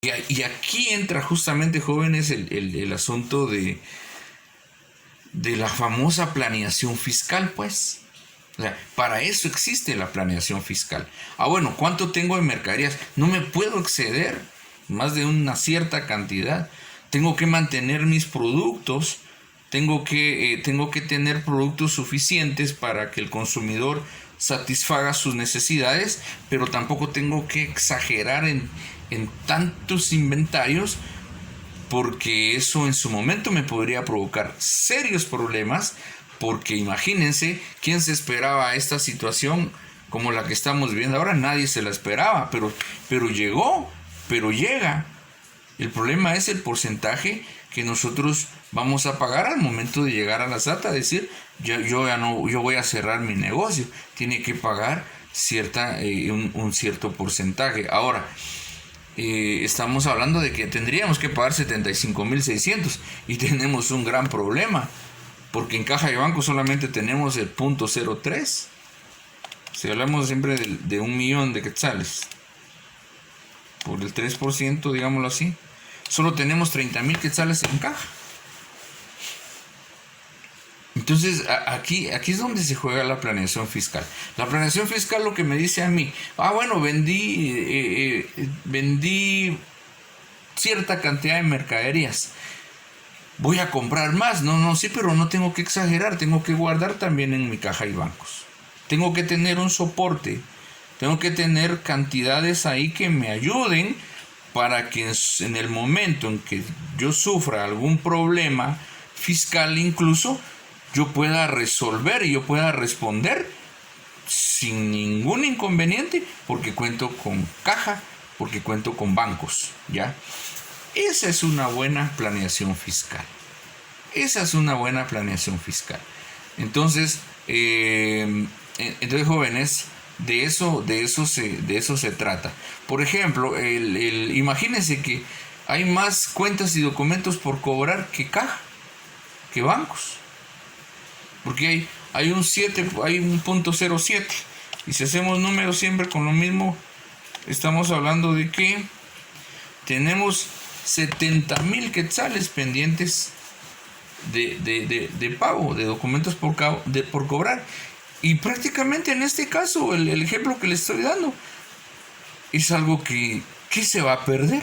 Y aquí entra justamente, jóvenes, el asunto de la famosa planeación fiscal, pues. O sea, para eso existe la planeación fiscal. Bueno, ¿cuánto tengo de mercaderías? No me puedo exceder más de una cierta cantidad. Tengo que mantener mis productos. Tengo que tener productos suficientes para que el consumidor satisfaga sus necesidades, pero tampoco tengo que exagerar en tantos inventarios, porque eso en su momento me podría provocar serios problemas, porque imagínense quién se esperaba esta situación como la que estamos viviendo ahora. Nadie se la esperaba, pero llegó, pero llega. El problema es el porcentaje que nosotros vamos a pagar al momento de llegar a la SAT, a decir, yo voy a cerrar mi negocio. Tiene que pagar un cierto porcentaje. Ahora, estamos hablando de que tendríamos que pagar 75.600 y tenemos un gran problema, porque en caja de banco solamente tenemos el 0.03. Si hablamos siempre de 1.000.000 de quetzales, por el 3%, digámoslo así, solo tenemos 30.000 quetzales en caja. Entonces aquí es donde se juega la planeación fiscal. La planeación fiscal lo que me dice a mí, bueno, vendí cierta cantidad de mercaderías, voy a comprar más. No, sí, pero no tengo que exagerar, tengo que guardar también en mi caja y bancos. Tengo que tener un soporte, tengo que tener cantidades ahí que me ayuden para que en el momento en que yo sufra algún problema fiscal incluso, yo pueda resolver y yo pueda responder sin ningún inconveniente, porque cuento con caja, porque cuento con bancos, ¿ya? Esa es una buena planeación fiscal. Esa es una buena planeación fiscal. Entonces, jóvenes, de eso se trata. Por ejemplo, imagínense que hay más cuentas y documentos por cobrar que caja, que bancos. Porque hay un 0.07. Y si hacemos números siempre con lo mismo, estamos hablando de que tenemos 70.000 quetzales pendientes de pago, de documentos por cobrar. Y prácticamente en este caso, el ejemplo que le estoy dando, es algo que se va a perder,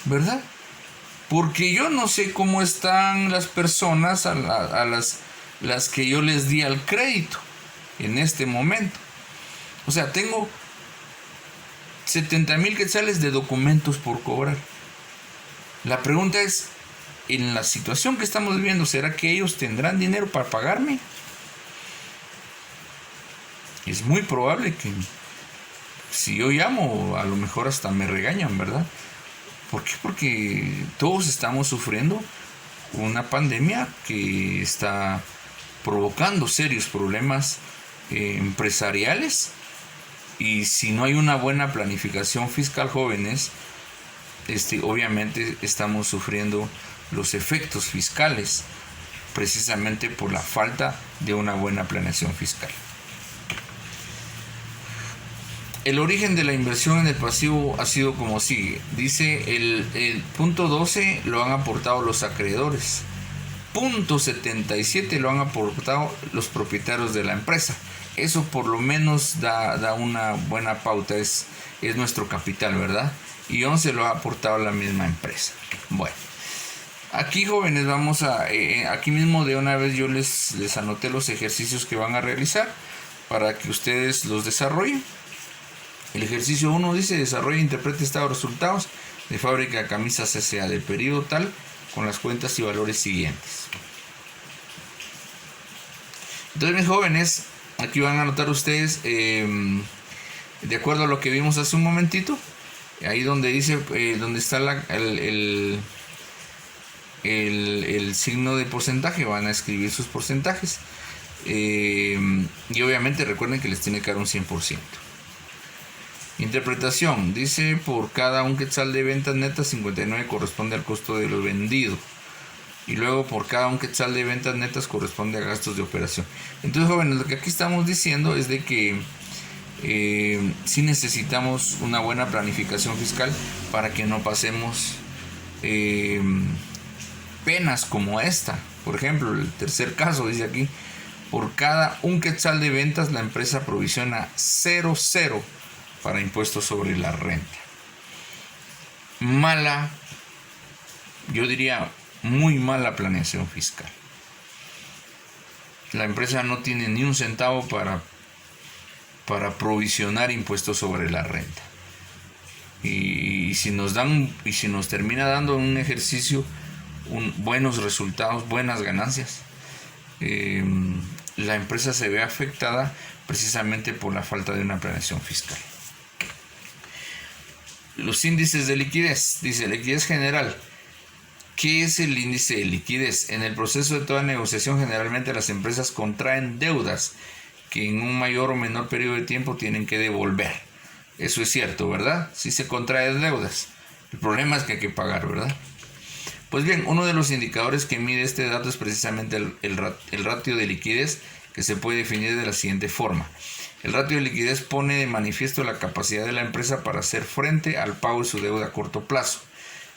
¿verdad? Porque yo no sé cómo están las personas a las que yo les di al crédito en este momento. O sea, tengo 70.000 quetzales de documentos por cobrar. La pregunta es, en la situación que estamos viviendo, ¿será que ellos tendrán dinero para pagarme? Es muy probable que si yo llamo, a lo mejor hasta me regañan, ¿verdad? ¿Por qué? Porque todos estamos sufriendo una pandemia que está provocando serios problemas empresariales, y si no hay una buena planificación fiscal, jóvenes, obviamente estamos sufriendo los efectos fiscales precisamente por la falta de una buena planeación fiscal. El origen de la inversión en el pasivo ha sido como sigue. Dice el punto 12 lo han aportado los acreedores. Punto 77 lo han aportado los propietarios de la empresa. Eso por lo menos da una buena pauta. Es nuestro capital, ¿verdad? Y 11 lo ha aportado la misma empresa. Bueno, aquí, jóvenes, vamos a... aquí mismo de una vez yo les anoté los ejercicios que van a realizar para que ustedes los desarrollen. El ejercicio 1 dice: desarrolla e interprete estados de resultados de fábrica de camisas S.A. del periodo tal con las cuentas y valores siguientes. Entonces, mis jóvenes, aquí van a anotar ustedes, de acuerdo a lo que vimos hace un momentito, ahí donde dice, donde está el signo de porcentaje, van a escribir sus porcentajes. Y obviamente recuerden que les tiene que dar un 100%. Interpretación, dice: por cada un quetzal de ventas netas, 59 corresponde al costo de lo vendido. Y luego por cada un quetzal de ventas netas corresponde a gastos de operación. Entonces, jóvenes, lo que aquí estamos diciendo es de que sí necesitamos una buena planificación fiscal para que no pasemos penas como esta. Por ejemplo, el tercer caso dice aquí: por cada un quetzal de ventas, la empresa provisiona 0 para impuestos sobre la renta. Mala, yo diría muy mala planeación fiscal. La empresa no tiene ni un centavo para provisionar impuestos sobre la renta. Y si nos termina dando un ejercicio buenos resultados, buenas ganancias, la empresa se ve afectada precisamente por la falta de una planeación fiscal. Los índices de liquidez. Dice liquidez general. ¿Qué es el índice de liquidez? En el proceso de toda negociación, generalmente las empresas contraen deudas que en un mayor o menor periodo de tiempo tienen que devolver. Eso es cierto, ¿verdad? Sí se contraen deudas. El problema es que hay que pagar, ¿verdad? Pues bien, uno de los indicadores que mide este dato es precisamente el ratio de liquidez, que se puede definir de la siguiente forma. El ratio de liquidez pone de manifiesto la capacidad de la empresa para hacer frente al pago de su deuda a corto plazo.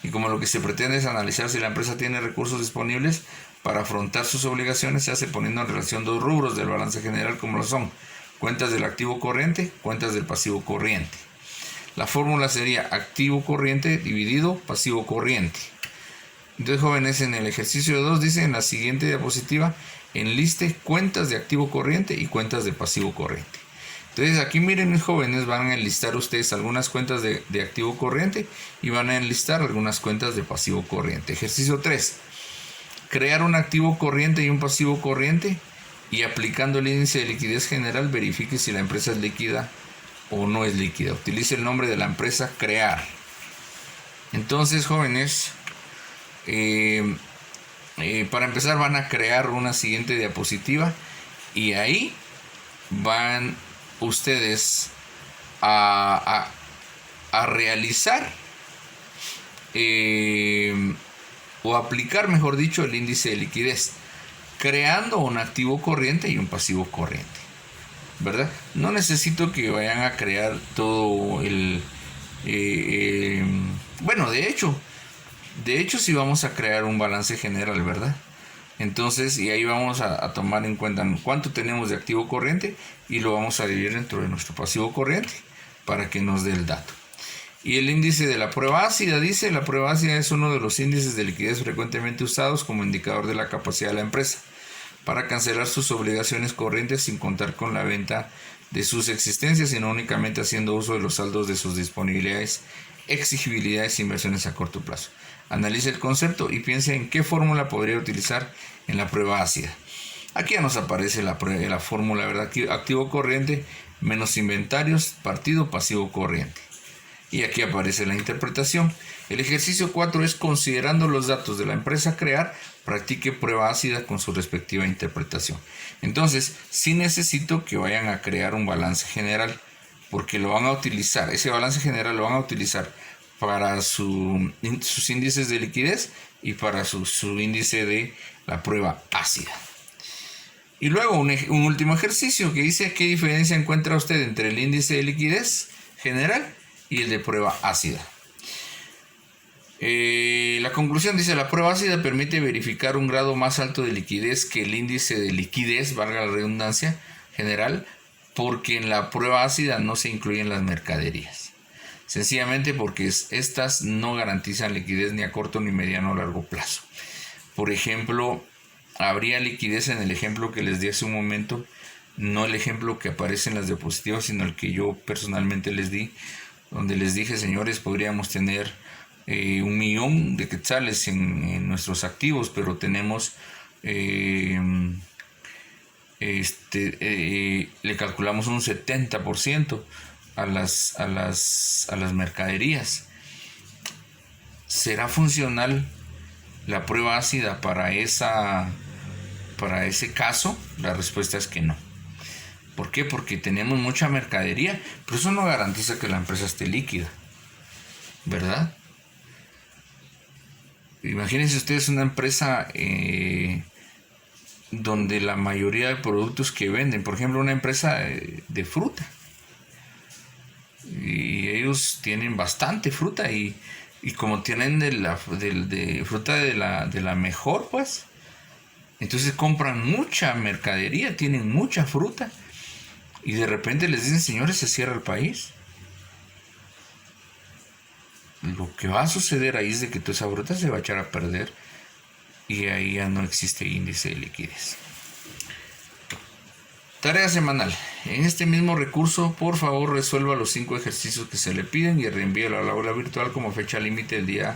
Y como lo que se pretende es analizar si la empresa tiene recursos disponibles para afrontar sus obligaciones, se hace poniendo en relación dos rubros del balance general, como lo son cuentas del activo corriente, cuentas del pasivo corriente. La fórmula sería activo corriente dividido pasivo corriente. Entonces, jóvenes, en el ejercicio 2 dice en la siguiente diapositiva: enliste cuentas de activo corriente y cuentas de pasivo corriente. Entonces aquí miren, mis jóvenes, van a enlistar ustedes algunas cuentas de activo corriente y van a enlistar algunas cuentas de pasivo corriente. Ejercicio 3. Crear un activo corriente y un pasivo corriente, y aplicando el índice de liquidez general verifique si la empresa es líquida o no es líquida. Utilice el nombre de la empresa crear. Entonces, jóvenes, para empezar van a crear una siguiente diapositiva y ahí van ustedes a realizar o aplicar, mejor dicho, el índice de liquidez, creando un activo corriente y un pasivo corriente, ¿verdad? No necesito que vayan a crear todo el... bueno, de hecho sí vamos a crear un balance general, ¿verdad? Entonces, y ahí vamos a tomar en cuenta cuánto tenemos de activo corriente y lo vamos a dividir dentro de nuestro pasivo corriente para que nos dé el dato. Y el índice de la prueba ácida dice: la prueba ácida es uno de los índices de liquidez frecuentemente usados como indicador de la capacidad de la empresa para cancelar sus obligaciones corrientes sin contar con la venta de sus existencias, sino únicamente haciendo uso de los saldos de sus disponibilidades, exigibilidades e inversiones a corto plazo. Analice el concepto y piense en qué fórmula podría utilizar en la prueba ácida. Aquí ya nos aparece la fórmula, ¿verdad? Activo corriente menos inventarios, partido pasivo corriente. Y aquí aparece la interpretación. El ejercicio 4 es: considerando los datos de la empresa a crear, practique prueba ácida con su respectiva interpretación. Entonces, sí necesito que vayan a crear un balance general, porque lo van a utilizar, ese balance general lo van a utilizar para sus índices de liquidez y para su índice de la prueba ácida. Y luego un último ejercicio que dice: ¿qué diferencia encuentra usted entre el índice de liquidez general y el de prueba ácida? La conclusión dice: la prueba ácida permite verificar un grado más alto de liquidez que el índice de liquidez, valga la redundancia, general, porque en la prueba ácida no se incluyen las mercaderías. Sencillamente porque estas no garantizan liquidez ni a corto ni mediano o largo plazo. Por ejemplo, habría liquidez en el ejemplo que les di hace un momento, no el ejemplo que aparece en las diapositivas, sino el que yo personalmente les di, donde les dije: señores, podríamos tener 1,000,000 de quetzales en nuestros activos, pero tenemos le calculamos un 70% a las mercaderías. ¿Será funcional la prueba ácida para ese caso? La respuesta es que no. ¿Por qué? Porque tenemos mucha mercadería, pero eso no garantiza que la empresa esté líquida, ¿verdad? Imagínense ustedes una empresa donde la mayoría de productos que venden, por ejemplo, una empresa de fruta, Y ellos tienen bastante fruta y como tienen de fruta de la mejor, pues, entonces compran mucha mercadería, tienen mucha fruta. Y de repente les dicen, señores, se cierra el país. Lo que va a suceder ahí es de que toda esa fruta se va a echar a perder y ahí ya no existe índice de liquidez. Tarea semanal. En este mismo recurso, por favor, resuelva los 5 ejercicios que se le piden y reenvíelo a la aula virtual como fecha límite el día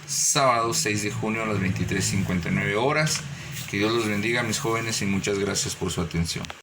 sábado 6 de junio a las 23:59 horas. Que Dios los bendiga, mis jóvenes, y muchas gracias por su atención.